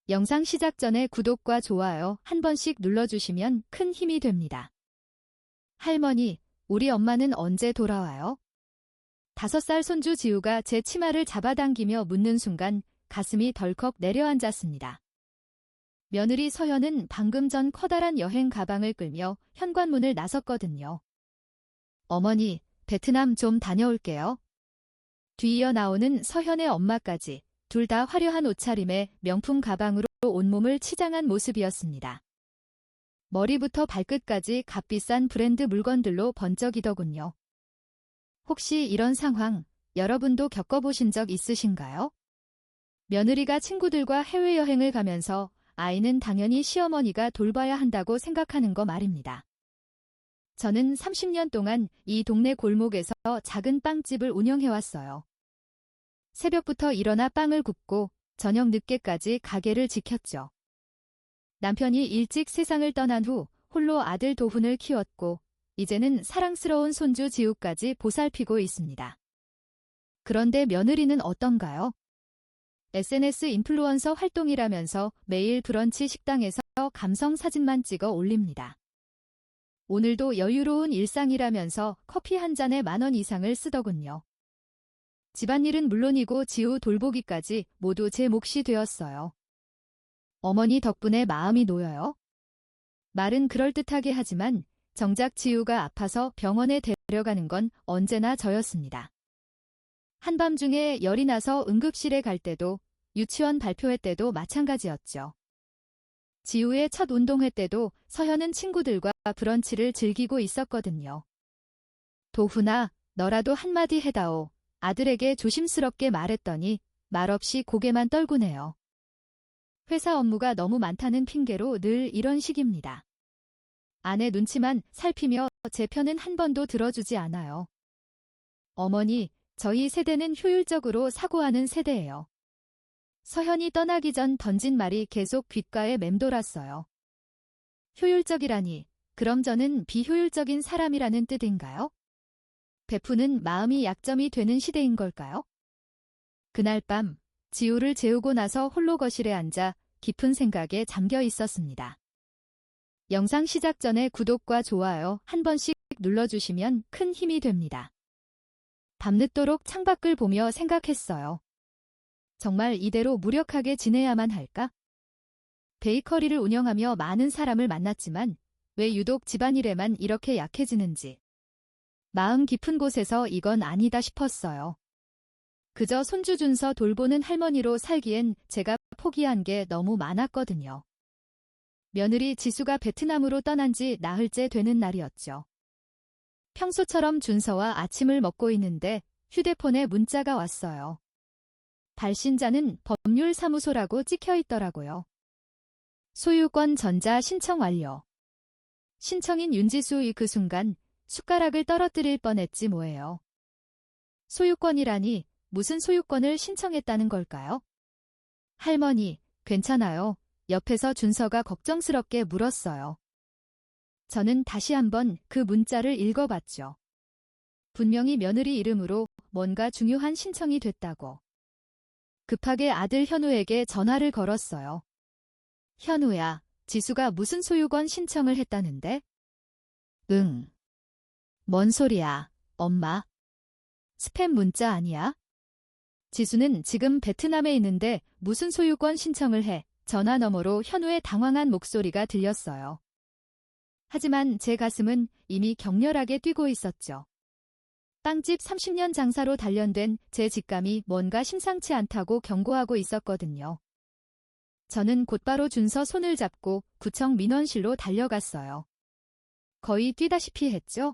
영상 시작 전에 구독과 좋아요 한 번씩 눌러주시면 큰 힘이 됩니다. 할머니, 우리 엄마는 언제 돌아와요? 5살 손주 지우가 제 치마를 잡아당기며 묻는 순간 가슴이 덜컥 내려앉았습니다. 며느리 서현은 방금 전 커다란 여행 가방을 끌며 현관문을 나섰거든요. 어머니, 베트남 좀 다녀올게요. 뒤이어 나오는 서현의 엄마까지 둘 다 화려한 옷차림에 명품 가방으로 온몸을 치장한 모습이었습니다. 머리부터 발끝까지 값비싼 브랜드 물건들로 번쩍이더군요. 혹시 이런 상황 여러분도 겪어보신 적 있으신가요? 며느리가 친구들과 해외여행을 가면서 아이는 당연히 시어머니가 돌봐야 한다고 생각하는 거 말입니다. 저는 30년 동안 이 동네 골목에서 작은 빵집을 운영해왔어요. 새벽부터 일어나 빵을 굽고 저녁 늦게까지 가게를 지켰죠. 남편이 일찍 세상을 떠난 후 홀로 아들 도훈을 키웠고 이제는 사랑스러운 손주 지우까지 보살피고 있습니다. 그런데 며느리는 어떤가요? SNS 인플루언서 활동이라면서 매일 브런치 식당에서 감성 사진만 찍어 올립니다. 오늘도 여유로운 일상이라면서 커피 한 잔에 10,000원 이상을 쓰더군요. 집안일은 물론이고 지우 돌보기까지 모두 제 몫이 되었어요. 어머니 덕분에 마음이 놓여요. 말은 그럴듯하게 하지만 정작 지우가 아파서 병원에 데려가는 건 언제나 저였습니다. 한밤중에 열이 나서 응급실에 갈 때도 유치원 발표회 때도 마찬가지였죠. 지우의 첫 운동회 때도 서현은 친구들과 브런치를 즐기고 있었거든요. 도훈아, 너라도 한마디 해다오. 아들에게 조심스럽게 말했더니 말없이 고개만 떨구네요. 회사 업무가 너무 많다는 핑계로 늘 이런 식입니다. 아내 눈치만 살피며 제 편은 한 번도 들어주지 않아요. 어머니, 저희 세대는 효율적으로 사고하는 세대예요. 서현이 떠나기 전 던진 말이 계속 귓가에 맴돌았어요. 효율적이라니, 그럼 저는 비효율적인 사람이라는 뜻인가요? 베푸는 마음이 약점이 되는 시대인 걸까요? 그날 밤, 지우를 재우고 나서 홀로 거실에 앉아 깊은 생각에 잠겨 있었습니다. 영상 시작 전에 구독과 좋아요 한 번씩 눌러주시면 큰 힘이 됩니다. 밤늦도록 창밖을 보며 생각했어요. 정말 이대로 무력하게 지내야만 할까? 베이커리를 운영하며 많은 사람을 만났지만 왜 유독 집안일에만 이렇게 약해지는지. 마음 깊은 곳에서 이건 아니다 싶었어요. 그저 손주 준서 돌보는 할머니로 살기엔 제가 포기한 게 너무 많았거든요. 며느리 지수가 베트남으로 떠난 지 나흘째 되는 날이었죠. 평소처럼 준서와 아침을 먹고 있는데 휴대폰에 문자가 왔어요. 발신자는 법률사무소라고 찍혀 있더라고요. 소유권 전자 신청 완료. 신청인 윤지수의 그 순간 숟가락을 떨어뜨릴 뻔했지 뭐예요. 소유권이라니 무슨 소유권을 신청했다는 걸까요? 할머니, 괜찮아요. 옆에서 준서가 걱정스럽게 물었어요. 저는 다시 한번 그 문자를 읽어봤죠. 분명히 며느리 이름으로 뭔가 중요한 신청이 됐다고. 급하게 아들 현우에게 전화를 걸었어요. 현우야, 지수가 무슨 소유권 신청을 했다는데? 응. 뭔 소리야, 엄마? 스팸 문자 아니야? 지수는 지금 베트남에 있는데 무슨 소유권 신청을 해? 전화 너머로 현우의 당황한 목소리가 들렸어요. 하지만 제 가슴은 이미 격렬하게 뛰고 있었죠. 빵집 30년 장사로 단련된 제 직감이 뭔가 심상치 않다고 경고하고 있었거든요. 저는 곧바로 준서 손을 잡고 구청 민원실로 달려갔어요. 거의 뛰다시피 했죠.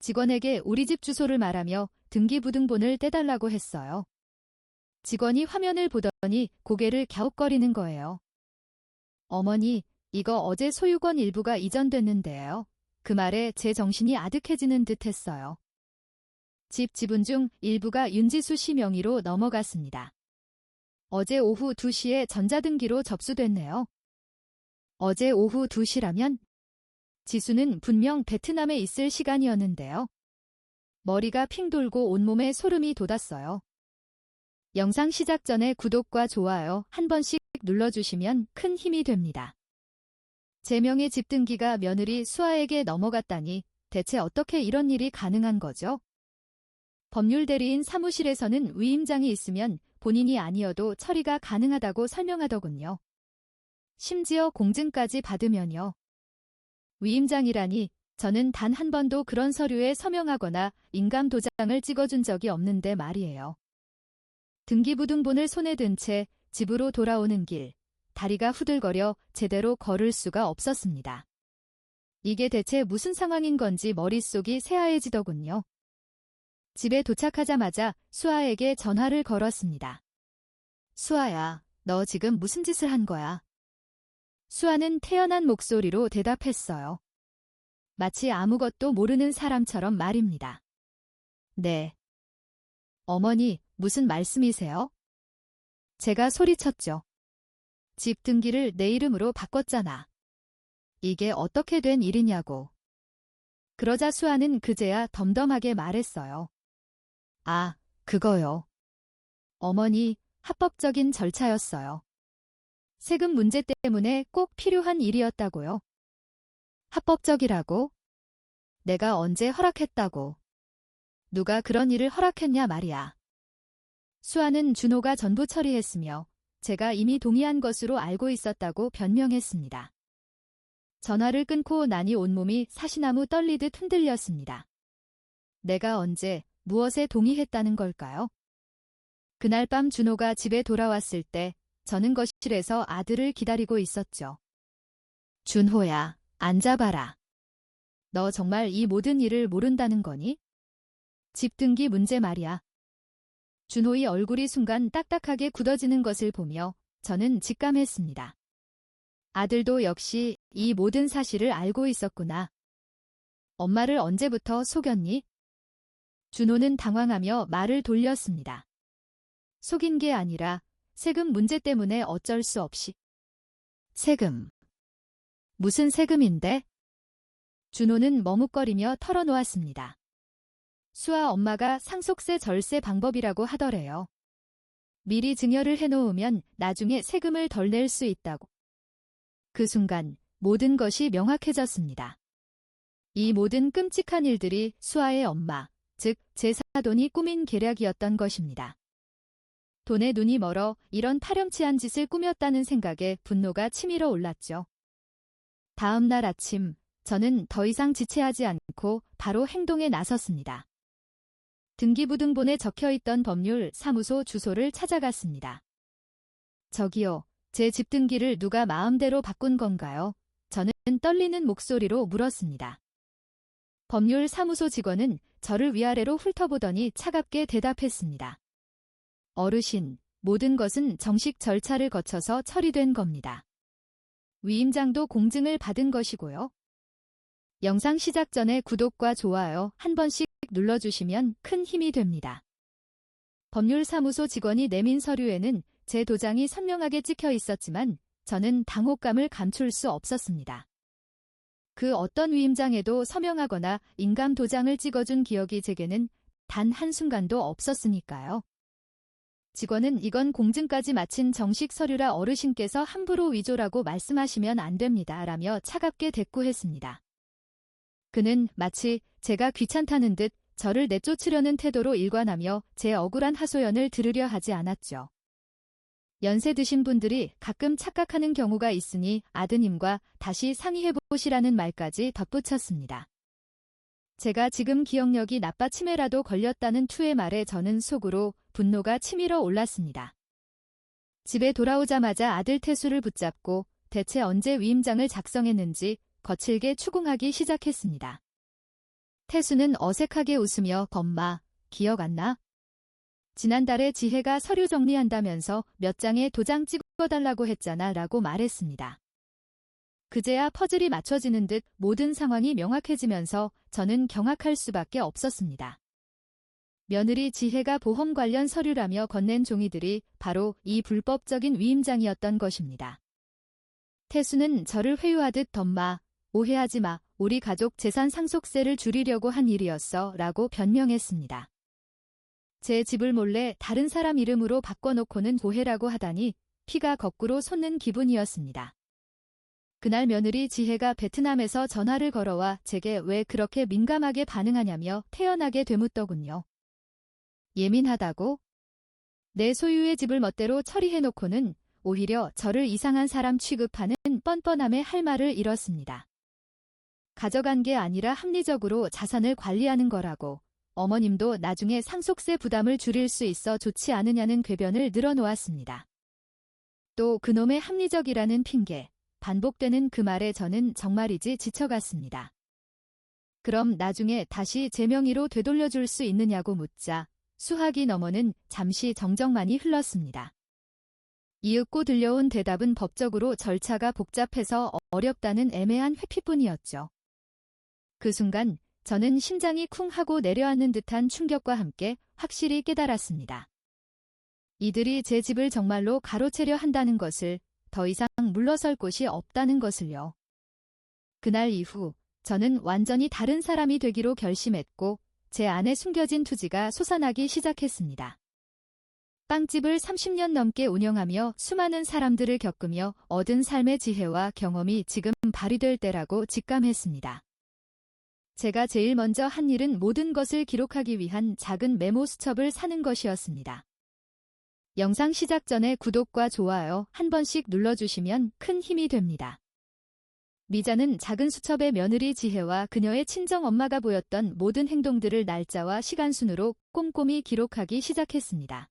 직원에게 우리 집 주소를 말하며 등기부등본을 떼달라고 했어요. 직원이 화면을 보더니 고개를 갸웃거리는 거예요. 어머니, 이거 어제 소유권 일부가 이전됐는데요. 그 말에 제 정신이 아득해지는 듯 했어요. 집 지분 중 일부가 윤지수 씨 명의로 넘어갔습니다. 어제 오후 2시에 전자등기로 접수됐네요. 어제 오후 2시라면? 지수는 분명 베트남에 있을 시간이었는데요. 머리가 핑 돌고 온몸에 소름이 돋았어요. 영상 시작 전에 구독과 좋아요 한 번씩 눌러주시면 큰 힘이 됩니다. 제 명의 집 등기가 며느리 수아에게 넘어갔다니 대체 어떻게 이런 일이 가능한 거죠? 법률 대리인 사무실에서는 위임장이 있으면 본인이 아니어도 처리가 가능하다고 설명하더군요. 심지어 공증까지 받으면요. 위임장이라니 저는 단 한 번도 그런 서류에 서명하거나 인감 도장을 찍어준 적이 없는데 말이에요. 등기부등본을 손에 든 채 집으로 돌아오는 길, 다리가 후들거려 제대로 걸을 수가 없었습니다. 이게 대체 무슨 상황인 건지 머릿속이 새하얘지더군요. 집에 도착하자마자 수아에게 전화를 걸었습니다. 수아야, 너 지금 무슨 짓을 한 거야? 수아는 태연한 목소리로 대답했어요. 마치 아무것도 모르는 사람처럼 말입니다. 네. 어머니, 무슨 말씀이세요? 제가 소리쳤죠. 집 등기를 내 이름으로 바꿨잖아. 이게 어떻게 된 일이냐고. 그러자 수아는 그제야 덤덤하게 말했어요. 아, 그거요. 어머니, 합법적인 절차였어요. 세금 문제 때문에 꼭 필요한 일이었다고요. 합법적이라고? 내가 언제 허락했다고. 누가 그런 일을 허락했냐 말이야. 수아는 준호가 전부 처리했으며 제가 이미 동의한 것으로 알고 있었다고 변명했습니다. 전화를 끊고 나니 온몸이 사시나무 떨리듯 흔들렸습니다. 내가 언제 무엇에 동의했다는 걸까요? 그날 밤 준호가 집에 돌아왔을 때 저는 거실에서 아들을 기다리고 있었죠. 준호야, 앉아봐라. 너 정말 이 모든 일을 모른다는 거니? 집 등기 문제 말이야. 준호의 얼굴이 순간 딱딱하게 굳어지는 것을 보며 저는 직감했습니다. 아들도 역시 이 모든 사실을 알고 있었구나. 엄마를 언제부터 속였니? 준호는 당황하며 말을 돌렸습니다. 속인 게 아니라 세금 문제 때문에 어쩔 수 없이. 세금. 무슨 세금인데? 준호는 머뭇거리며 털어놓았습니다. 수아 엄마가 상속세 절세 방법이라고 하더래요. 미리 증여를 해놓으면 나중에 세금을 덜 낼 수 있다고. 그 순간 모든 것이 명확해졌습니다. 이 모든 끔찍한 일들이 수아의 엄마, 즉 제 사돈이 꾸민 계략이었던 것입니다. 돈에 눈이 멀어 이런 파렴치한 짓을 꾸몄다는 생각에 분노가 치밀어 올랐죠. 다음 날 아침, 저는 더 이상 지체하지 않고 바로 행동에 나섰습니다. 등기부등본에 적혀있던 법률 사무소 주소를 찾아갔습니다. 저기요, 제 집 등기를 누가 마음대로 바꾼 건가요? 저는 떨리는 목소리로 물었습니다. 법률 사무소 직원은 저를 위아래로 훑어보더니 차갑게 대답했습니다. 어르신, 모든 것은 정식 절차를 거쳐서 처리된 겁니다. 위임장도 공증을 받은 것이고요. 영상 시작 전에 구독과 좋아요 한 번씩 눌러주시면 큰 힘이 됩니다. 법률사무소 직원이 내민 서류에는 제 도장이 선명하게 찍혀 있었지만 저는 당혹감을 감출 수 없었습니다. 그 어떤 위임장에도 서명하거나 인감 도장을 찍어준 기억이 제게는 단 한순간도 없었으니까요. 직원은 이건 공증까지 마친 정식 서류라 어르신께서 함부로 위조라고 말씀하시면 안 됩니다. 라며 차갑게 대꾸했습니다. 그는 마치 제가 귀찮다는 듯 저를 내쫓으려는 태도로 일관하며 제 억울한 하소연을 들으려 하지 않았죠. 연세 드신 분들이 가끔 착각하는 경우가 있으니 아드님과 다시 상의해보시라는 말까지 덧붙였습니다. 제가 지금 기억력이 나빠 치매라도 걸렸다는 투의 말에 저는 속으로 분노가 치밀어 올랐습니다. 집에 돌아오자마자 아들 태수를 붙잡고 대체 언제 위임장을 작성했는지 거칠게 추궁하기 시작했습니다. 태수는 어색하게 웃으며 엄마, 기억 안 나? 지난달에 지혜가 서류 정리한다면서 몇 장에 도장 찍어달라고 했잖아 라고 말했습니다. 그제야 퍼즐이 맞춰지는 듯 모든 상황이 명확해지면서 저는 경악할 수밖에 없었습니다. 며느리 지혜가 보험 관련 서류라며 건넨 종이들이 바로 이 불법적인 위임장이었던 것입니다. 태수는 저를 회유하듯 엄마, 오해하지 마. 우리 가족 재산 상속세를 줄이려고 한 일이었어 라고 변명했습니다. 제 집을 몰래 다른 사람 이름으로 바꿔놓고는 오해라고 하다니 피가 거꾸로 솟는 기분이었습니다. 그날 며느리 지혜가 베트남에서 전화를 걸어와 제게 왜 그렇게 민감하게 반응하냐며 태연하게 되묻더군요. 예민하다고? 내 소유의 집을 멋대로 처리해놓고는 오히려 저를 이상한 사람 취급하는 뻔뻔함에 할 말을 잃었습니다. 가져간 게 아니라 합리적으로 자산을 관리하는 거라고, 어머님도 나중에 상속세 부담을 줄일 수 있어 좋지 않으냐는 궤변을 늘어놓았습니다. 또 그놈의 합리적이라는 핑계, 반복되는 그 말에 저는 정말이지 지쳐갔습니다. 그럼 나중에 다시 제 명의로 되돌려줄 수 있느냐고 묻자 수학이 넘어는 잠시 정적만이 흘렀습니다. 이윽고 들려온 대답은 법적으로 절차가 복잡해서 어렵다는 애매한 회피뿐이었죠. 그 순간 저는 심장이 쿵 하고 내려앉는 듯한 충격과 함께 확실히 깨달았습니다. 이들이 제 집을 정말로 가로채려 한다는 것을, 더 이상 물러설 곳이 없다는 것을요. 그날 이후 저는 완전히 다른 사람이 되기로 결심했고 제 안에 숨겨진 투지가 솟아나기 시작했습니다. 빵집을 30년 넘게 운영하며 수많은 사람들을 겪으며 얻은 삶의 지혜와 경험이 지금 발휘될 때라고 직감했습니다. 제가 제일 먼저 한 일은 모든 것을 기록하기 위한 작은 메모 수첩을 사는 것이었습니다. 영상 시작 전에 구독과 좋아요 한 번씩 눌러주시면 큰 힘이 됩니다. 미자는 작은 수첩에 며느리 지혜와 그녀의 친정엄마가 보였던 모든 행동들을 날짜와 시간 순으로 꼼꼼히 기록하기 시작했습니다.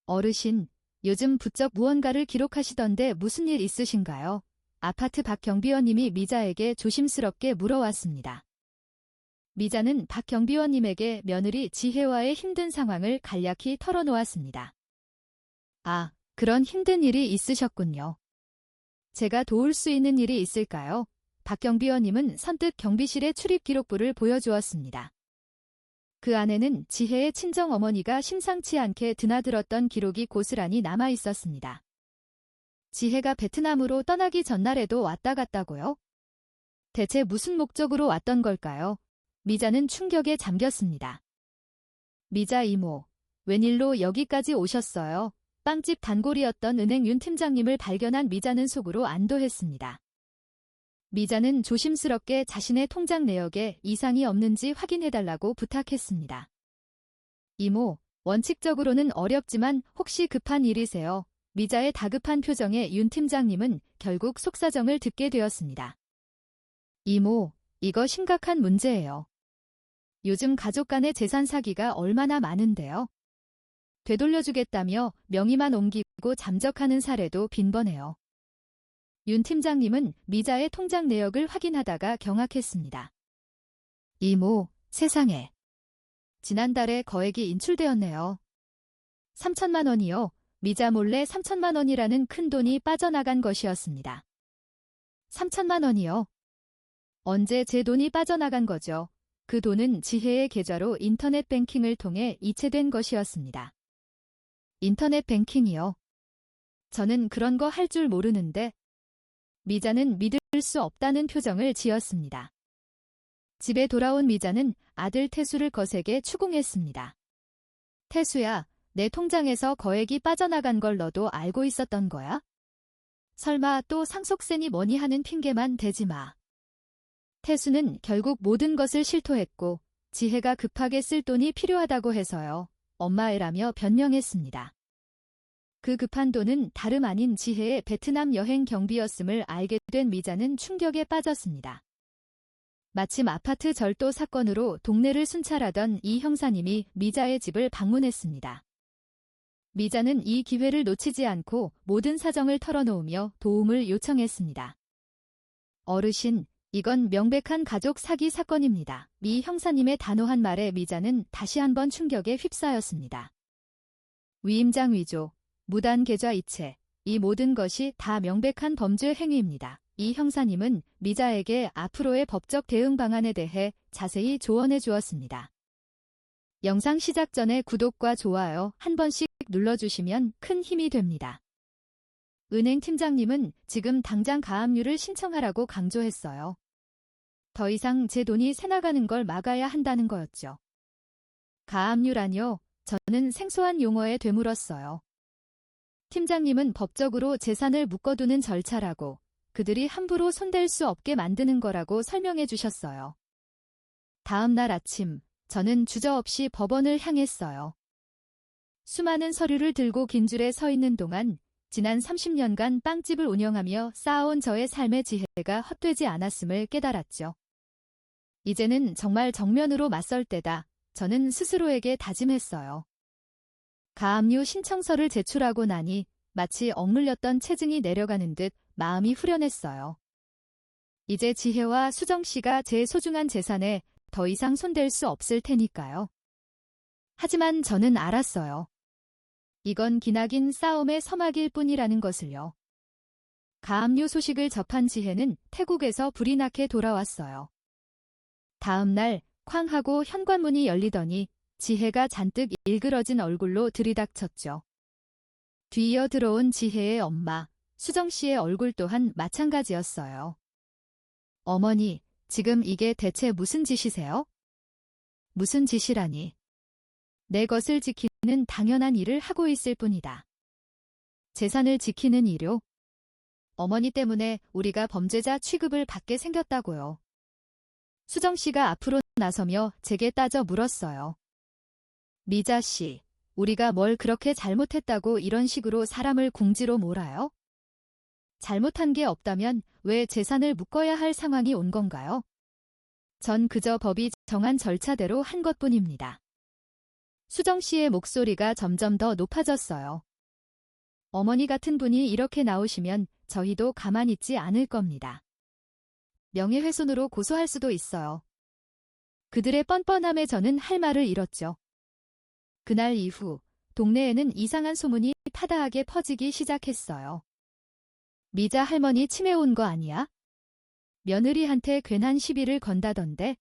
어르신, 요즘 부쩍 무언가를 기록하시던데 무슨 일 있으신가요? 아파트 박 경비원님이 미자에게 조심스럽게 물어왔습니다. 미자는 박 경비원님에게 며느리 지혜와의 힘든 상황을 간략히 털어놓았습니다. 아, 그런 힘든 일이 있으셨군요. 제가 도울 수 있는 일이 있을까요? 박 경비원님은 선뜻 경비실의 출입 기록부를 보여주었습니다. 그 안에는 지혜의 친정어머니가 심상치 않게 드나들었던 기록이 고스란히 남아 있었습니다. 지혜가 베트남으로 떠나기 전날에도 왔다 갔다고요? 대체 무슨 목적으로 왔던 걸까요? 미자는 충격에 잠겼습니다. 미자 이모, 웬일로 여기까지 오셨어요? 빵집 단골이었던 은행 윤 팀장님을 발견한 미자는 속으로 안도했습니다. 미자는 조심스럽게 자신의 통장 내역에 이상이 없는지 확인해달라고 부탁했습니다. 이모, 원칙적으로는 어렵지만 혹시 급한 일이세요? 미자의 다급한 표정에 윤 팀장님은 결국 속사정을 듣게 되었습니다. 이모, 이거 심각한 문제예요. 요즘 가족 간의 재산 사기가 얼마나 많은데요. 되돌려주겠다며 명의만 옮기고 잠적하는 사례도 빈번해요. 윤 팀장님은 미자의 통장 내역을 확인하다가 경악했습니다. 이모, 세상에. 지난달에 거액이 인출되었네요. 3천만 원이요. 미자 몰래 3천만 원이라는 큰 돈이 빠져나간 것이었습니다. 3천만 원이요. 언제 제 돈이 빠져나간 거죠? 그 돈은 지혜의 계좌로 인터넷 뱅킹을 통해 이체된 것이었습니다. 인터넷 뱅킹이요? 저는 그런 거 할 줄 모르는데. 미자는 믿을 수 없다는 표정을 지었습니다. 집에 돌아온 미자는 아들 태수를 거세게 추궁했습니다. 태수야, 내 통장에서 거액이 빠져나간 걸 너도 알고 있었던 거야? 설마 또 상속세니 뭐니 하는 핑계만 대지 마. 태수는 결국 모든 것을 실토했고 지혜가 급하게 쓸 돈이 필요하다고 해서요. 엄마애라며 변명했습니다. 그 급한 돈은 다름 아닌 지혜의 베트남 여행 경비였음을 알게 된 미자는 충격에 빠졌습니다. 마침 아파트 절도 사건으로 동네를 순찰하던 이 형사님이 미자의 집을 방문했습니다. 미자는 이 기회를 놓치지 않고 모든 사정을 털어놓으며 도움을 요청했습니다. 어르신, 이건 명백한 가족 사기 사건입니다. 미 형사님의 단호한 말에 미자는 다시 한번 충격에 휩싸였습니다. 위임장 위조, 무단 계좌 이체, 이 모든 것이 다 명백한 범죄 행위입니다. 이 형사님은 미자에게 앞으로의 법적 대응 방안에 대해 자세히 조언해 주었습니다. 영상 시작 전에 구독과 좋아요 한 번씩 눌러주시면 큰 힘이 됩니다. 은행 팀장님은 지금 당장 가압류를 신청하라고 강조했어요. 더 이상 제 돈이 새나가는 걸 막아야 한다는 거였죠. 가압류라뇨? 저는 생소한 용어에 되물었어요. 팀장님은 법적으로 재산을 묶어두는 절차라고, 그들이 함부로 손댈 수 없게 만드는 거라고 설명해 주셨어요. 다음 날 아침, 저는 주저없이 법원을 향했어요. 수많은 서류를 들고 긴 줄에 서 있는 동안 지난 30년간 빵집을 운영하며 쌓아온 저의 삶의 지혜가 헛되지 않았음을 깨달았죠. 이제는 정말 정면으로 맞설 때다. 저는 스스로에게 다짐했어요. 가압류 신청서를 제출하고 나니 마치 억눌렸던 체증이 내려가는 듯 마음이 후련했어요. 이제 지혜와 수정 씨가 제 소중한 재산에 더 이상 손댈 수 없을 테니까요. 하지만 저는 알았어요. 이건 기나긴 싸움의 서막일 뿐이라는 것을요. 가압류 소식을 접한 지혜는 태국에서 불이 나게 돌아왔어요. 다음 날 쾅 하고 현관문이 열리더니 지혜가 잔뜩 일그러진 얼굴로 들이닥쳤죠. 뒤이어 들어온 지혜의 엄마, 수정 씨의 얼굴 또한 마찬가지였어요. 어머니, 지금 이게 대체 무슨 짓이세요? 무슨 짓이라니. 내 것을 지키는 당연한 일을 하고 있을 뿐이다. 재산을 지키는 일요? 어머니 때문에 우리가 범죄자 취급을 받게 생겼다고요. 수정 씨가 앞으로 나서며 제게 따져 물었어요. 미자 씨, 우리가 뭘 그렇게 잘못했다고 이런 식으로 사람을 궁지로 몰아요? 잘못한 게 없다면 왜 재산을 묶어야 할 상황이 온 건가요? 전 그저 법이 정한 절차대로 한 것뿐입니다. 수정 씨의 목소리가 점점 더 높아졌어요. 어머니 같은 분이 이렇게 나오시면 저희도 가만히 있지 않을 겁니다. 명예훼손으로 고소할 수도 있어요. 그들의 뻔뻔함에 저는 할 말을 잃었죠. 그날 이후 동네에는 이상한 소문이 타다하게 퍼지기 시작했어요. 미자 할머니 치매 온 거 아니야? 며느리한테 괜한 시비를 건다던데.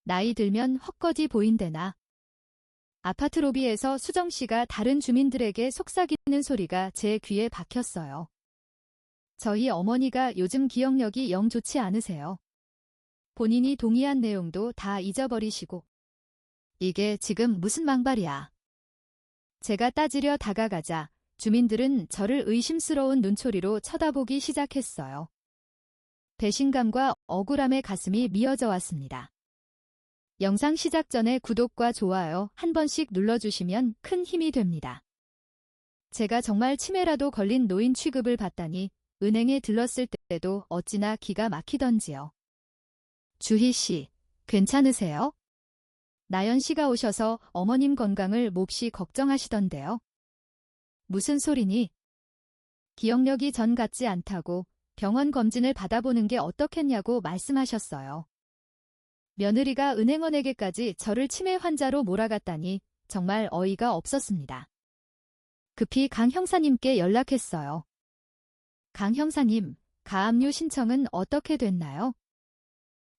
나이 들면 헛거지 보인대나. 아파트 로비에서 수정 씨가 다른 주민들에게 속삭이는 소리가 제 귀에 박혔어요. 저희 어머니가 요즘 기억력이 영 좋지 않으세요. 본인이 동의한 내용도 다 잊어버리시고. 이게 지금 무슨 망발이야. 제가 따지려 다가가자 주민들은 저를 의심스러운 눈초리로 쳐다보기 시작했어요. 배신감과 억울함에 가슴이 미어져 왔습니다. 영상 시작 전에 구독과 좋아요 한 번씩 눌러주시면 큰 힘이 됩니다. 제가 정말 치매라도 걸린 노인 취급을 받다니 은행에 들렀을 때도 어찌나 기가 막히던지요. 주희 씨, 괜찮으세요? 나연 씨가 오셔서 어머님 건강을 몹시 걱정하시던데요. 무슨 소리니? 기억력이 전 같지 않다고 병원 검진을 받아보는 게 어떻겠냐고 말씀하셨어요. 며느리가 은행원에게까지 저를 치매 환자로 몰아갔다니 정말 어이가 없었습니다. 급히 강 형사님께 연락했어요. 강 형사님, 가압류 신청은 어떻게 됐나요?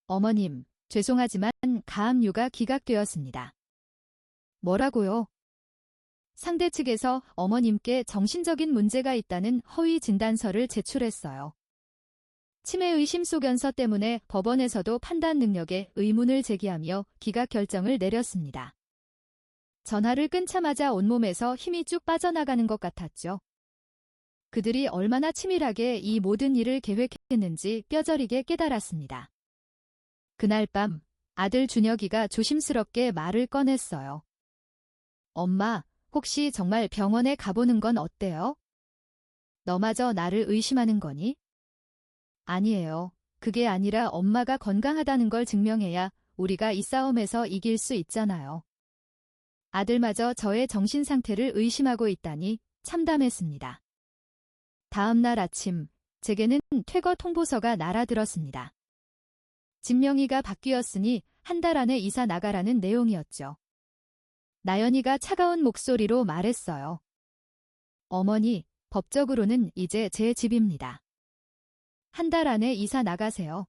어머님, 죄송하지만 가압류가 기각되었습니다. 뭐라고요? 상대 측에서 어머님께 정신적인 문제가 있다는 허위 진단서를 제출했어요. 치매 의심 소견서 때문에 법원에서도 판단 능력에 의문을 제기하며 기각 결정을 내렸습니다. 전화를 끊자마자 온몸에서 힘이 쭉 빠져나가는 것 같았죠. 그들이 얼마나 치밀하게 이 모든 일을 계획했는지 뼈저리게 깨달았습니다. 그날 밤 아들 준혁이가 조심스럽게 말을 꺼냈어요. 엄마, 혹시 정말 병원에 가보는 건 어때요? 너마저 나를 의심하는 거니? 아니에요. 그게 아니라 엄마가 건강하다는 걸 증명해야 우리가 이 싸움에서 이길 수 있잖아요. 아들마저 저의 정신 상태를 의심하고 있다니 참담했습니다. 다음 날 아침, 제게는 퇴거 통보서가 날아들었습니다. 집 명의가 바뀌었으니 한 달 안에 이사 나가라는 내용이었죠. 나연이가 차가운 목소리로 말했어요. 어머니, 법적으로는 이제 제 집입니다. 한 달 안에 이사 나가세요.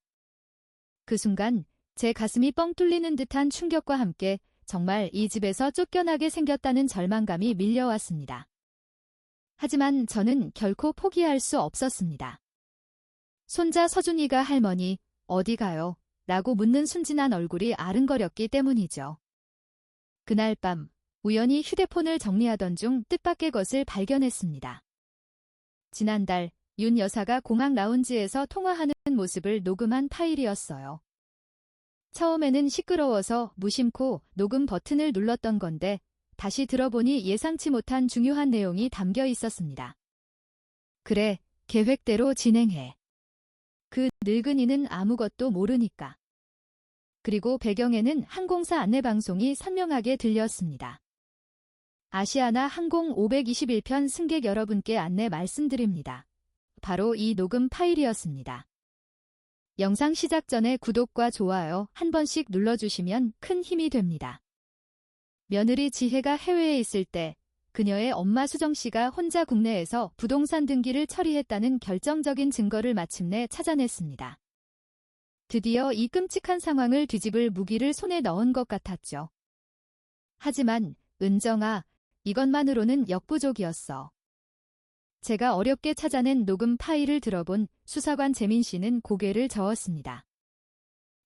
그 순간 제 가슴이 뻥 뚫리는 듯한 충격과 함께 정말 이 집에서 쫓겨나게 생겼다는 절망감이 밀려왔습니다. 하지만 저는 결코 포기할 수 없었습니다. 손자 서준이가 할머니, 어디 가요? 라고 묻는 순진한 얼굴이 아른거렸기 때문이죠. 그날 밤 우연히 휴대폰을 정리하던 중 뜻밖의 것을 발견했습니다. 지난달 윤 여사가 공항 라운지에서 통화하는 모습을 녹음한 파일이었어요. 처음에는 시끄러워서 무심코 녹음 버튼을 눌렀던 건데 다시 들어보니 예상치 못한 중요한 내용이 담겨 있었습니다. 그래, 계획대로 진행해. 그 늙은이는 아무것도 모르니까. 그리고 배경에는 항공사 안내방송이 선명하게 들렸습니다. 아시아나 항공 521편 승객 여러분께 안내 말씀드립니다. 바로 이 녹음 파일이었습니다. 영상 시작 전에 구독과 좋아요 한 번씩 눌러주시면 큰 힘이 됩니다. 며느리 지혜가 해외에 있을 때 그녀의 엄마 수정씨가 혼자 국내에서 부동산 등기를 처리했다는 결정적인 증거를 마침내 찾아냈습니다. 드디어 이 끔찍한 상황을 뒤집을 무기를 손에 넣은 것 같았죠. 하지만 은정아, 이것만으로는 역부족이었어. 제가 어렵게 찾아낸 녹음 파일을 들어본 수사관 재민 씨는 고개를 저었습니다.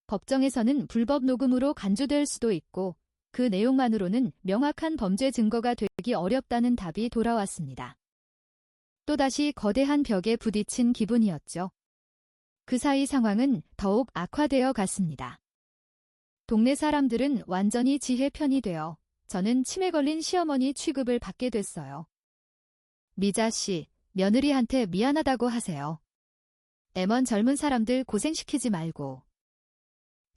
법정에서는 불법 녹음으로 간주될 수도 있고 그 내용만으로는 명확한 범죄 증거가 되기 어렵다는 답이 돌아왔습니다. 또다시 거대한 벽에 부딪힌 기분이었죠. 그 사이 상황은 더욱 악화되어 갔습니다. 동네 사람들은 완전히 지혜 편이 되어 저는 치매 걸린 시어머니 취급을 받게 됐어요. 미자 씨, 며느리한테 미안하다고 하세요. 애먼 젊은 사람들 고생시키지 말고.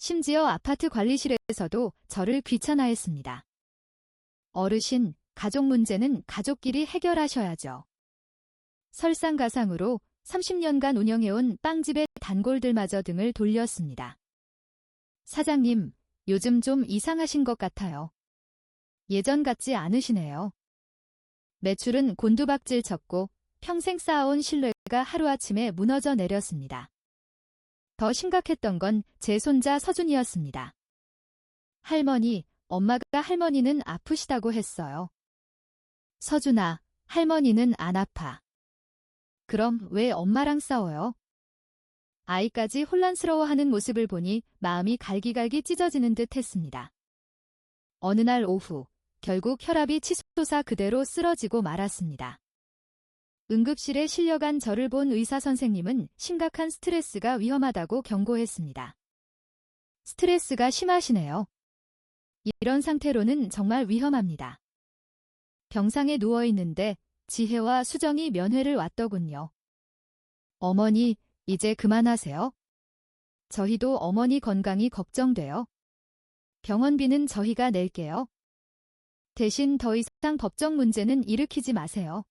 심지어 아파트 관리실에서도 저를 귀찮아했습니다. 어르신, 가족 문제는 가족끼리 해결하셔야죠. 설상가상으로 30년간 운영해온 빵집의 단골들마저 등을 돌렸습니다. 사장님, 요즘 좀 이상하신 것 같아요. 예전 같지 않으시네요. 매출은 곤두박질 쳤고 평생 쌓아온 신뢰가 하루아침에 무너져 내렸습니다. 더 심각했던 건 제 손자 서준이었습니다. 할머니, 엄마가 할머니는 아프시다고 했어요. 서준아, 할머니는 안 아파. 그럼 왜 엄마랑 싸워요? 아이까지 혼란스러워하는 모습을 보니 마음이 갈기갈기 찢어지는 듯 했습니다. 어느 날 오후, 결국 혈압이 치솟아 그대로 쓰러지고 말았습니다. 응급실에 실려간 저를 본 의사 선생님은 심각한 스트레스가 위험하다고 경고했습니다. 스트레스가 심하시네요. 이런 상태로는 정말 위험합니다. 병상에 누워있는데 지혜와 수정이 면회를 왔더군요. 어머니, 이제 그만하세요. 저희도 어머니 건강이 걱정돼요. 병원비는 저희가 낼게요. 대신 더 이상 법적 문제는 일으키지 마세요.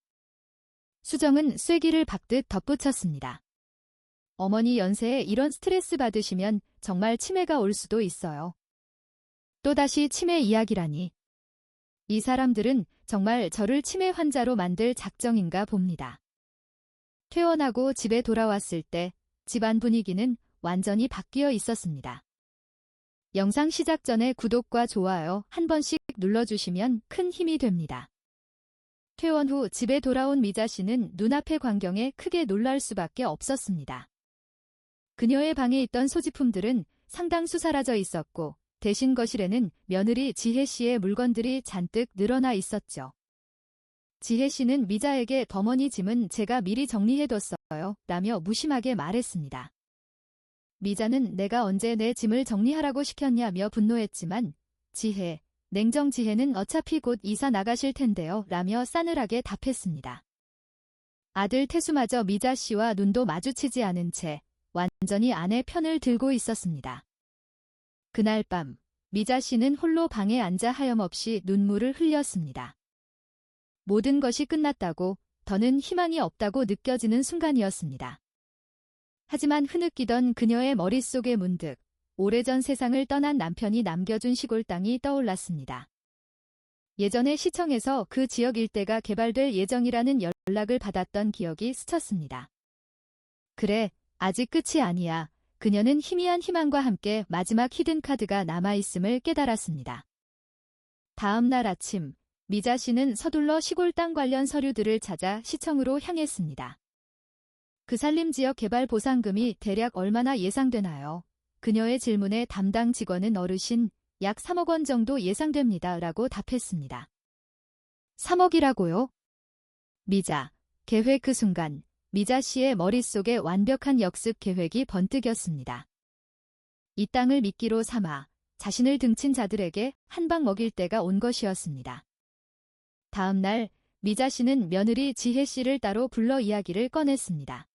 수정은 쐐기를 박듯 덧붙였습니다. 어머니 연세에 이런 스트레스 받으시면 정말 치매가 올 수도 있어요. 또다시 치매 이야기라니. 이 사람들은 정말 저를 치매 환자로 만들 작정인가 봅니다. 퇴원하고 집에 돌아왔을 때 집안 분위기는 완전히 바뀌어 있었습니다. 영상 시작 전에 구독과 좋아요 한 번씩 눌러주시면 큰 힘이 됩니다. 퇴원 후 집에 돌아온 미자 씨는 눈앞의 광경에 크게 놀랄 수밖에 없었습니다. 그녀의 방에 있던 소지품들은 상당수 사라져 있었고 대신 거실에는 며느리 지혜 씨의 물건들이 잔뜩 늘어나 있었죠. 지혜 씨는 미자에게 어머니 짐은 제가 미리 정리해뒀어요 라며 무심하게 말했습니다. 미자는 내가 언제 내 짐을 정리하라고 시켰냐며 분노했지만 지혜, 냉정 지혜는 어차피 곧 이사 나가실 텐데요 라며 싸늘하게 답했습니다. 아들 태수마저 미자 씨와 눈도 마주치지 않은 채 완전히 아내 편을 들고 있었습니다. 그날 밤 미자 씨는 홀로 방에 앉아 하염없이 눈물을 흘렸습니다. 모든 것이 끝났다고 더는 희망이 없다고 느껴지는 순간이었습니다. 하지만 흐느끼던 그녀의 머릿속에 문득 오래전 세상을 떠난 남편이 남겨준 시골 땅이 떠올랐습니다. 예전에 시청에서 그 지역 일대가 개발될 예정이라는 연락을 받았던 기억이 스쳤습니다. 그래, 아직 끝이 아니야. 그녀는 희미한 희망과 함께 마지막 히든카드가 남아있음을 깨달았습니다. 다음 날 아침, 미자 씨는 서둘러 시골 땅 관련 서류들을 찾아 시청으로 향했습니다. 그 산림지역 개발 보상금이 대략 얼마나 예상되나요? 그녀의 질문에 담당 직원은 어르신, 약 3억 원 정도 예상됩니다 라고 답했습니다. 3억이라고요? 미자. 계획 그 순간 미자 씨의 머릿속에 완벽한 역습 계획이 번뜩였습니다. 이 땅을 미끼로 삼아 자신을 등친 자들에게 한 방 먹일 때가 온 것이었습니다. 다음 날 미자 씨는 며느리 지혜 씨를 따로 불러 이야기를 꺼냈습니다.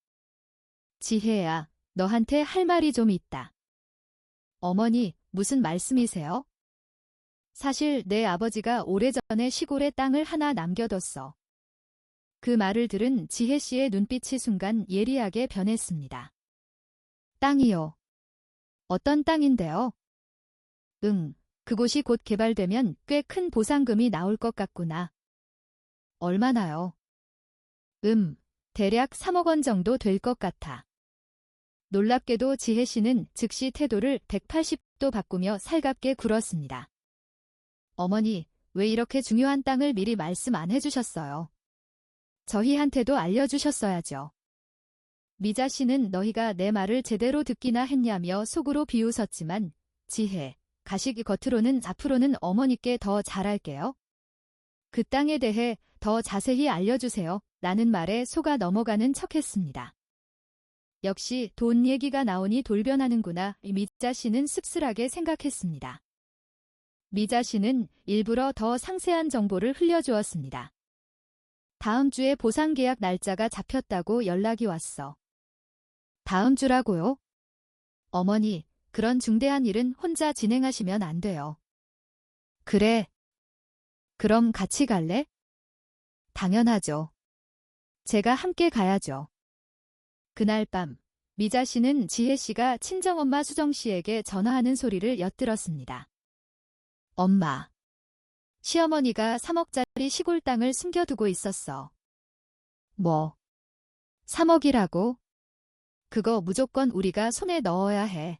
지혜야, 너한테 할 말이 좀 있다. 어머니, 무슨 말씀이세요? 사실 내 아버지가 오래전에 시골에 땅을 하나 남겨뒀어. 그 말을 들은 지혜 씨의 눈빛이 순간 예리하게 변했습니다. 땅이요. 어떤 땅인데요? 그곳이 곧 개발되면 꽤 큰 보상금이 나올 것 같구나. 얼마나요? 대략 3억 원 정도 될 것 같아. 놀랍게도 지혜 씨는 즉시 태도를 180도 바꾸며 살갑게 굴었습니다. 어머니, 왜 이렇게 중요한 땅을 미리 말씀 안 해주셨어요? 저희한테도 알려주셨어야죠. 미자 씨는 너희가 내 말을 제대로 듣기나 했냐며 속으로 비웃었지만 지혜, 가식 겉으로는 앞으로는 어머니께 더 잘할게요. 그 땅에 대해 더 자세히 알려주세요. 라는 말에 속아 넘어가는 척했습니다. 역시 돈 얘기가 나오니 돌변하는구나. 미자 씨는 씁쓸하게 생각했습니다. 미자 씨는 일부러 더 상세한 정보를 흘려주었습니다. 다음 주에 보상 계약 날짜가 잡혔다고 연락이 왔어. 다음 주라고요? 어머니, 그런 중대한 일은 혼자 진행하시면 안 돼요. 그래. 그럼 같이 갈래? 당연하죠. 제가 함께 가야죠. 그날 밤, 미자 씨는 지혜 씨가 친정엄마 수정 씨에게 전화하는 소리를 엿들었습니다. 엄마. 시어머니가 3억짜리 시골 땅을 숨겨두고 있었어. 뭐? 3억이라고? 그거 무조건 우리가 손에 넣어야 해.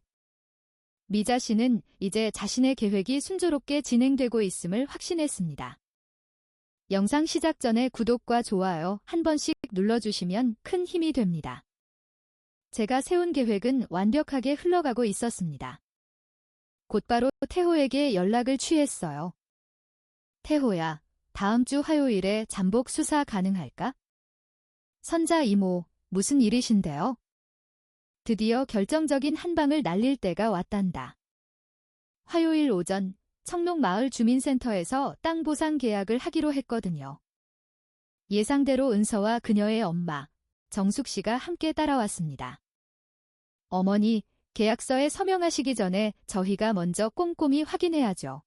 미자 씨는 이제 자신의 계획이 순조롭게 진행되고 있음을 확신했습니다. 영상 시작 전에 구독과 좋아요 한 번씩 눌러주시면 큰 힘이 됩니다. 제가 세운 계획은 완벽하게 흘러가고 있었습니다. 곧바로 태호에게 연락을 취했어요. 태호야, 다음 주 화요일에 잠복 수사 가능할까? 선자 이모, 무슨 일이신데요? 드디어 결정적인 한 방을 날릴 때가 왔단다. 화요일 오전 청록마을 주민센터에서 땅 보상 계약을 하기로 했거든요. 예상대로 은서와 그녀의 엄마, 정숙 씨가 함께 따라왔습니다. 어머니, 계약서에 서명하시기 전에 저희가 먼저 꼼꼼히 확인해야죠.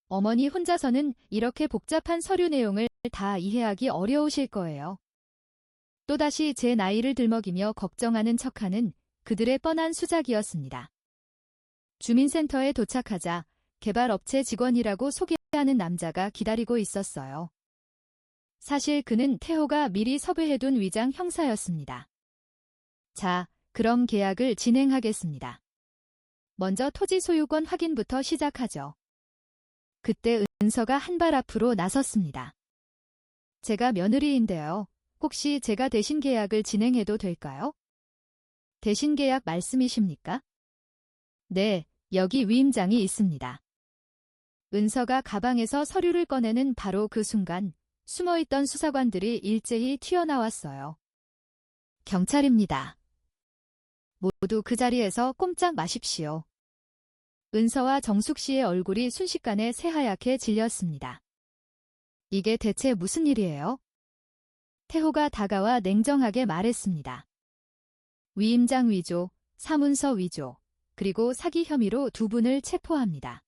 어머니 혼자서는 이렇게 복잡한 서류 내용을 다 이해하기 어려우실 거예요. 또다시 제 나이를 들먹이며 걱정하는 척하는 그들의 뻔한 수작이었습니다. 주민센터에 도착하자 개발업체 직원이라고 소개하는 남자가 기다리고 있었어요. 사실 그는 태호가 미리 섭외해둔 위장 형사였습니다. 자, 그럼 계약을 진행하겠습니다. 먼저 토지 소유권 확인부터 시작하죠. 그때 은서가 한 발 앞으로 나섰습니다. 제가 며느리인데요. 혹시 제가 대신 계약을 진행해도 될까요? 대신 계약 말씀이십니까? 네, 여기 위임장이 있습니다. 은서가 가방에서 서류를 꺼내는 바로 그 순간 숨어있던 수사관들이 일제히 튀어나왔어요. 경찰입니다. 모두 그 자리에서 꼼짝 마십시오. 은서와 정숙 씨의 얼굴이 순식간에 새하얗게 질렸습니다. 이게 대체 무슨 일이에요? 태호가 다가와 냉정하게 말했습니다. 위임장 위조, 사문서 위조, 그리고 사기 혐의로 두 분을 체포합니다.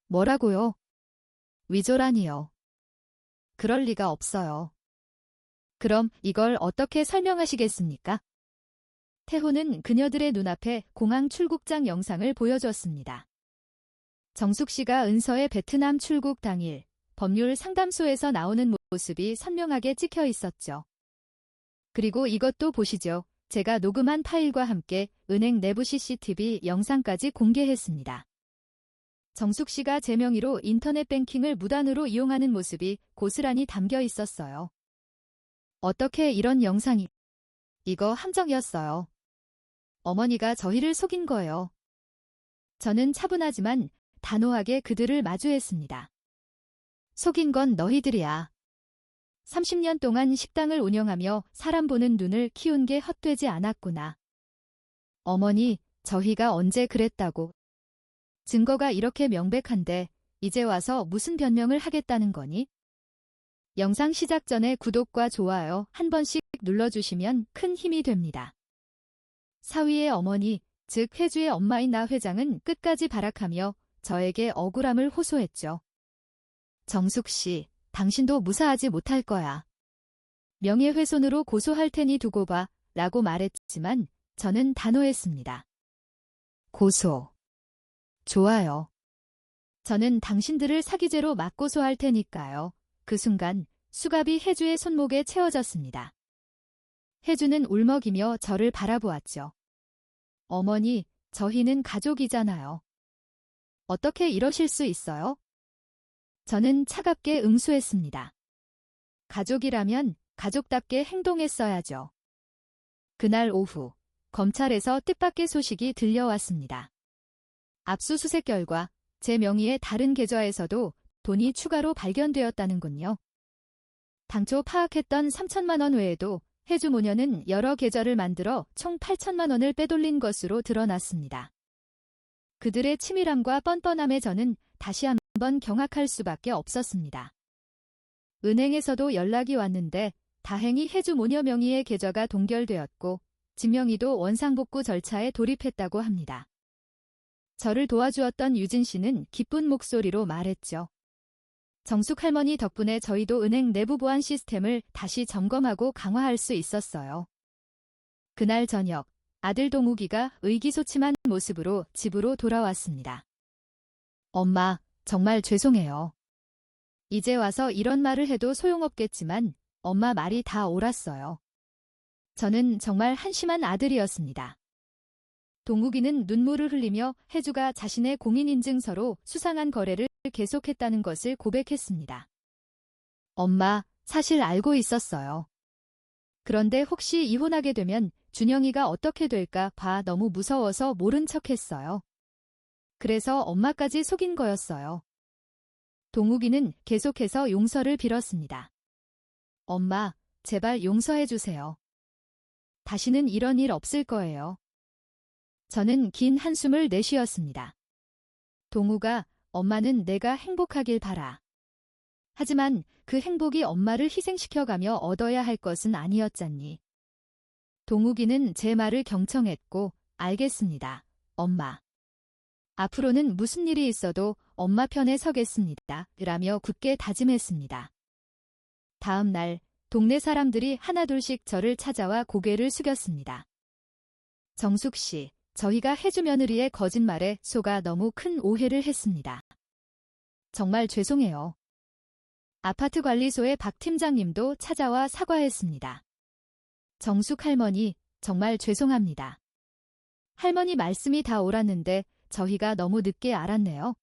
뭐라고요? 위조라니요. 그럴 리가 없어요. 그럼 이걸 어떻게 설명하시겠습니까? 태호는 그녀들의 눈앞에 공항 출국장 영상을 보여줬습니다. 정숙 씨가 은서의 베트남 출국 당일 법률 상담소에서 나오는 모습이 선명하게 찍혀 있었죠. 그리고 이것도 보시죠. 제가 녹음한 파일과 함께 은행 내부 CCTV 영상까지 공개했습니다. 정숙 씨가 제 명의로 인터넷 뱅킹을 무단으로 이용하는 모습이 고스란히 담겨 있었어요. 어떻게 이런 영상이? 이거 함정이었어요. 어머니가 저희를 속인 거예요. 저는 차분하지만 단호하게 그들을 마주했습니다. 속인 건 너희들이야. 30년 동안 식당을 운영하며 사람 보는 눈을 키운 게 헛되지 않았구나. 어머니, 저희가 언제 그랬다고. 증거가 이렇게 명백한데 이제 와서 무슨 변명을 하겠다는 거니? 영상 시작 전에 구독과 좋아요 한 번씩 눌러주시면 큰 힘이 됩니다. 사위의 어머니, 즉 혜주의 엄마인 나 회장은 끝까지 발악하며 저에게 억울함을 호소했죠. 정숙 씨, 당신도 무사하지 못할 거야. 명예훼손으로 고소할 테니 두고 봐, 라고 말했지만 저는 단호했습니다. 고소. 좋아요. 저는 당신들을 사기죄로 맞고소할 테니까요. 그 순간 수갑이 혜주의 손목에 채워졌습니다. 혜주는 울먹이며 저를 바라보았죠. 어머니, 저희는 가족이잖아요. 어떻게 이러실 수 있어요? 저는 차갑게 응수했습니다. 가족이라면 가족답게 행동했어야죠. 그날 오후, 검찰에서 뜻밖의 소식이 들려왔습니다. 압수수색 결과 제 명의의 다른 계좌에서도 돈이 추가로 발견되었다는군요. 당초 파악했던 3천만 원 외에도 혜주 모녀는 여러 계좌를 만들어 총 8천만 원을 빼돌린 것으로 드러났습니다. 그들의 치밀함과 뻔뻔함에 저는 다시 한번 경악할 수밖에 없었습니다. 은행에서도 연락이 왔는데 다행히 혜주 모녀 명의의 계좌가 동결되었고 진명이도 원상복구 절차에 돌입했다고 합니다. 저를 도와주었던 유진 씨는 기쁜 목소리로 말했죠. 정숙 할머니 덕분에 저희도 은행 내부 보안 시스템을 다시 점검하고 강화할 수 있었어요. 그날 저녁, 아들 동욱이가 의기소침한 모습으로 집으로 돌아왔습니다. 엄마, 정말 죄송해요. 이제 와서 이런 말을 해도 소용없겠지만 엄마 말이 다 옳았어요. 저는 정말 한심한 아들이었습니다. 동욱이는 눈물을 흘리며 혜주가 자신의 공인인증서로 수상한 거래를 계속했다는 것을 고백했습니다. 엄마, 사실 알고 있었어요. 그런데 혹시 이혼하게 되면 준영이가 어떻게 될까 봐 너무 무서워서 모른 척했어요. 그래서 엄마까지 속인 거였어요. 동욱이는 계속해서 용서를 빌었습니다. 엄마, 제발 용서해 주세요. 다시는 이런 일 없을 거예요. 저는 긴 한숨을 내쉬었습니다. 동우가 엄마는 내가 행복하길 바라. 하지만 그 행복이 엄마를 희생시켜가며 얻어야 할 것은 아니었잖니. 동욱이는 제 말을 경청했고 알겠습니다. 엄마. 앞으로는 무슨 일이 있어도 엄마 편에 서겠습니다. 라며 굳게 다짐했습니다. 다음 날 동네 사람들이 하나둘씩 저를 찾아와 고개를 숙였습니다. 정숙 씨, 저희가 혜주 며느리의 거짓말에 속아 너무 큰 오해를 했습니다. 정말 죄송해요. 아파트 관리소의 박 팀장님도 찾아와 사과했습니다. 정숙 할머니, 정말 죄송합니다. 할머니 말씀이 다 옳았는데 저희가 너무 늦게 알았네요.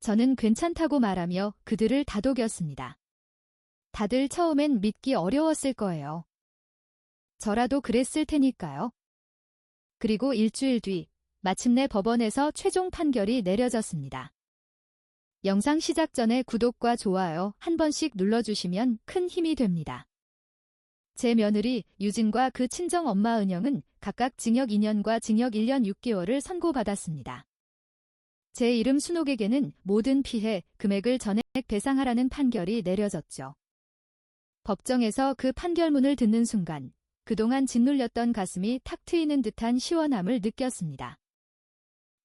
저는 괜찮다고 말하며 그들을 다독였습니다. 다들 처음엔 믿기 어려웠을 거예요. 저라도 그랬을 테니까요. 그리고 일주일 뒤 마침내 법원에서 최종 판결이 내려졌습니다. 영상 시작 전에 구독과 좋아요 한 번씩 눌러주시면 큰 힘이 됩니다. 제 며느리 유진과 그 친정엄마 은영은 각각 징역 2년과 징역 1년 6개월을 선고받았습니다. 제 이름 순옥에게는 모든 피해 금액을 전액 배상하라는 판결이 내려졌죠. 법정에서 그 판결문을 듣는 순간 그동안 짓눌렸던 가슴이 탁 트이는 듯한 시원함을 느꼈습니다.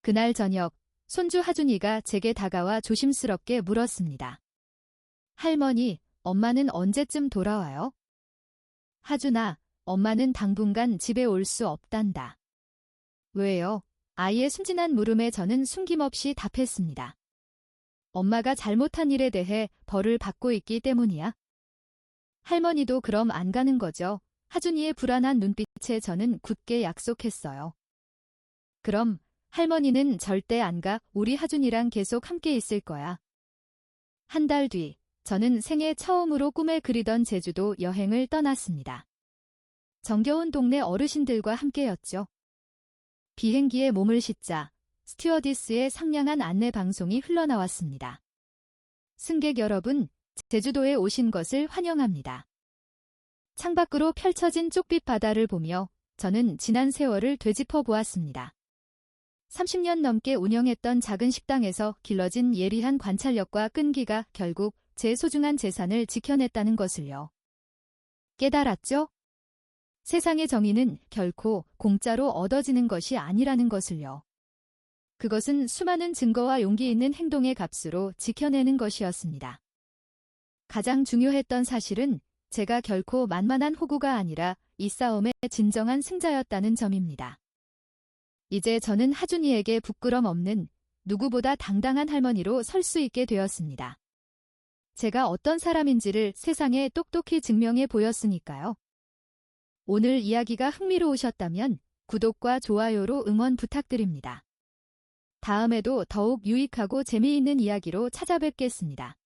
그날 저녁 손주 하준이가 제게 다가와 조심스럽게 물었습니다. 할머니, 엄마는 언제쯤 돌아와요? 하준아, 엄마는 당분간 집에 올 수 없단다. 왜요? 아이의 순진한 물음에 저는 숨김없이 답했습니다. 엄마가 잘못한 일에 대해 벌을 받고 있기 때문이야. 할머니도 그럼 안 가는 거죠? 하준이의 불안한 눈빛에 저는 굳게 약속했어요. 그럼 할머니는 절대 안 가. 우리 하준이랑 계속 함께 있을 거야. 한 달 뒤, 저는 생애 처음으로 꿈에 그리던 제주도 여행을 떠났습니다. 정겨운 동네 어르신들과 함께였죠. 비행기에 몸을 싣자 스튜어디스의 상냥한 안내 방송이 흘러나왔습니다. 승객 여러분, 제주도에 오신 것을 환영합니다. 창밖으로 펼쳐진 쪽빛 바다를 보며 저는 지난 세월을 되짚어 보았습니다. 30년 넘게 운영했던 작은 식당에서 길러진 예리한 관찰력과 끈기가 결국 제 소중한 재산을 지켜냈다는 것을요. 깨달았죠? 세상의 정의는 결코 공짜로 얻어지는 것이 아니라는 것을요. 그것은 수많은 증거와 용기 있는 행동의 값으로 지켜내는 것이었습니다. 가장 중요했던 사실은 제가 결코 만만한 호구가 아니라 이 싸움의 진정한 승자였다는 점입니다. 이제 저는 하준이에게 부끄럼 없는 누구보다 당당한 할머니로 설 수 있게 되었습니다. 제가 어떤 사람인지를 세상에 똑똑히 증명해 보였으니까요. 오늘 이야기가 흥미로우셨다면 구독과 좋아요로 응원 부탁드립니다. 다음에도 더욱 유익하고 재미있는 이야기로 찾아뵙겠습니다.